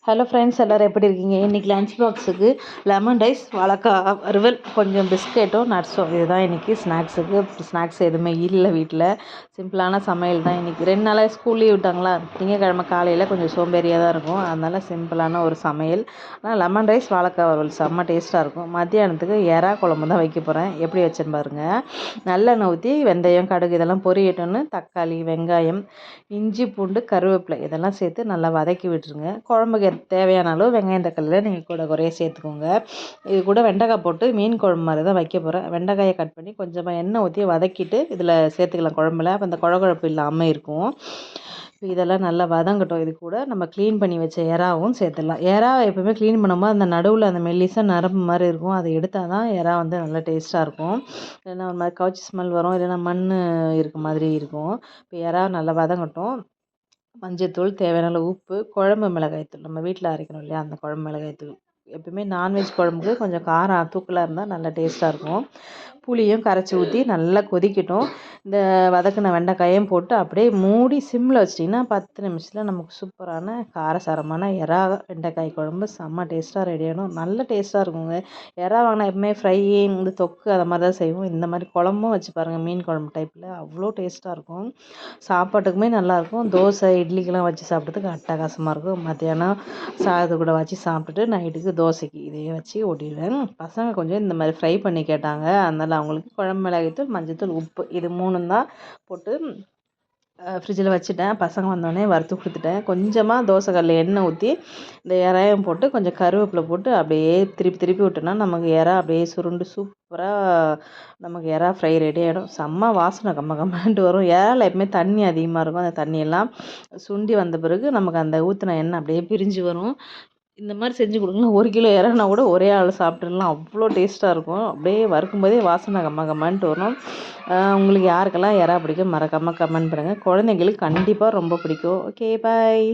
Hello friends, எல்லோரும் எப்படி இருக்கீங்க? இன்றைக்கி லஞ்ச் பாக்ஸுக்கு லெமன் ரைஸ், வாழைக்காய் வறுவல், கொஞ்சம் பிஸ்கெட்டும் நட்ஸும். இதுதான் இன்றைக்கி ஸ்நாக்ஸுக்கு. ஸ்நாக்ஸ் எதுவுமே இல்லை வீட்டில். சிம்பிளான சமையல் தான் இன்றைக்கி. 2 நாளாக ஸ்கூல் லீவ் விட்டாங்களா, திங்கக்கிழமை காலையில் கொஞ்சம் சோம்பேறியாக தான் இருக்கும். அதனால் சிம்பிளான ஒரு சமையல். ஆனால் லெமன் ரைஸ், வாழைக்காய் வறுவல் செம்ம டேஸ்ட்டாக இருக்கும். மத்தியானத்துக்கு எறா குழம்பு தான் வைக்க போகிறேன். எப்படி வச்சேன்னு பாருங்கள். நல்லெண்ணெய் ஊற்றி வெந்தயம், கடுகு இதெல்லாம் பொரியட்டுன்னு தக்காளி, வெங்காயம், இஞ்சி, பூண்டு, கருவேப்பிலை இதெல்லாம் சேர்த்து நல்லா வதக்கி விட்டுருங்க. குழம்புக்கு தேவையான அளவு வெங்காயம், தக்காளியில் நீங்கள் கூட குறைய சேர்த்துக்கோங்க. இது கூட வெண்டைக்காய் போட்டு மீன் குழம்பு மாதிரி தான் வைக்க போகிறேன். வெண்டைக்காயை கட் பண்ணி கொஞ்சமாக எண்ணெய் ஊற்றி வதக்கிட்டு இதில் சேர்த்துக்கலாம் குழம்புல. அப்போ அந்த குழகுழப்பு இல்லாமல் இருக்கும். இதெல்லாம் நல்லா வதங்கட்டும். இது கூட நம்ம க்ளீன் பண்ணி வச்ச எறாவும் சேர்த்துடலாம். எறா எப்போவுமே க்ளீன் பண்ணும்போது அந்த நடுவில் அந்த மெல்லிசாக நரம்பு மாதிரி இருக்கும். அதை எடுத்தால் தான் எறா வந்து நல்லா டேஸ்ட்டாக இருக்கும். இல்லைன்னா ஒரு மாதிரி கவுச்சி ஸ்மெல் வரும், இல்லைன்னா மண் இருக்க மாதிரி இருக்கும். இப்போ எறா நல்லா வதங்கட்டும். மஞ்சத்தூள், தேவையான அளவு உப்பு, குழம்பு மிளகாய்த்தூள், நம்ம வீட்டில் அரைக்கணும் இல்லையா, அந்த குழம்பு மிளகாய்த்தூள். எப்பவுமே நான்வெஜ் குழம்புக்கு கொஞ்சம் காரம் தூக்கலாக இருந்தால் நல்லா டேஸ்ட்டாக இருக்கும். புளியும் கரைச்சி ஊற்றி நல்லா கொதிக்கட்டும். இந்த வதக்கின வெண்டைக்காயும் போட்டு அப்படியே மூடி சிம்மில் வச்சிட்டிங்கன்னா 10 நிமிஷத்தில் நமக்கு சூப்பரான காரசாரமான எறா வெண்டைக்காய் குழம்பு செம்ம டேஸ்ட்டாக ரெடி ஆகிடும். நல்ல டேஸ்ட்டாக இருக்குங்க. எறா வாங்கினா எப்பவுமே ஃப்ரை, இந்த தொக்கு அதை மாதிரி தான் செய்வோம். இந்த மாதிரி குழம்பும் வச்சு பாருங்கள், மீன் குழம்பு டைப்பில் அவ்வளோ டேஸ்ட்டாக இருக்கும். சாப்பாட்டுக்குமே நல்லாயிருக்கும். தோசை, இட்லிக்கெலாம் வச்சு சாப்பிட்றதுக்கு அட்டகாசமாக இருக்கும். மத்தியானம் சாதத்து கூட வச்சு சாப்பிட்டுட்டு நைட்டுக்கு தோசைக்கு இதையே வச்சு ஓட்டிடுவேன். பசங்க கொஞ்சம் இந்த மாதிரி ஃப்ரை பண்ணி கேட்டாங்க. அதனால் அவங்களுக்கு குழம்பு மிளகாய்த்தூள், மஞ்சத்தூள், உப்பு இது 3ம் தான் போட்டு ஃப்ரிட்ஜில் வச்சுட்டேன். பசங்க வந்தோடனே வறுத்து கொடுத்துட்டேன். கொஞ்சமாக தோசைக்கல்லில் எண்ணெய் ஊற்றி இந்த எறாயம் போட்டு கொஞ்சம் கருவேப்பிலை போட்டு அப்படியே திருப்பி திருப்பி விட்டோன்னா நமக்கு எறா அப்படியே சுருண்டு சூப்பராக நமக்கு எறா ஃப்ரை ரெடி ஆகிடும். செம்ம வாசனை கம்ம கம்மன்ட்டு வரும். எறாவில் எப்பவுமே தண்ணி அதிகமாக இருக்கும். அந்த தண்ணியெல்லாம் சுண்டி வந்த பிறகு நமக்கு அந்த ஊற்றின எண்ணெய் அப்படியே பிரிஞ்சு வரும். இந்த மாதிரி செஞ்சு கொடுங்களேன். 1 கிலோ எறானா கூட ஒரே ஆள் சாப்பிட்றலாம். அவ்வளோ டேஸ்ட்டாக இருக்கும். அப்படியே வறுக்கும்போதே வாசனை கம்ம கம்மன்ட்டு வரும். உங்களுக்கு யாருக்கெல்லாம் எறா பிடிக்கும் மறக்காமல் கமெண்ட் பண்ணுங்கள். குழந்தைங்களுக்கு கண்டிப்பாக ரொம்ப பிடிக்கும். ஓகே, பாய்.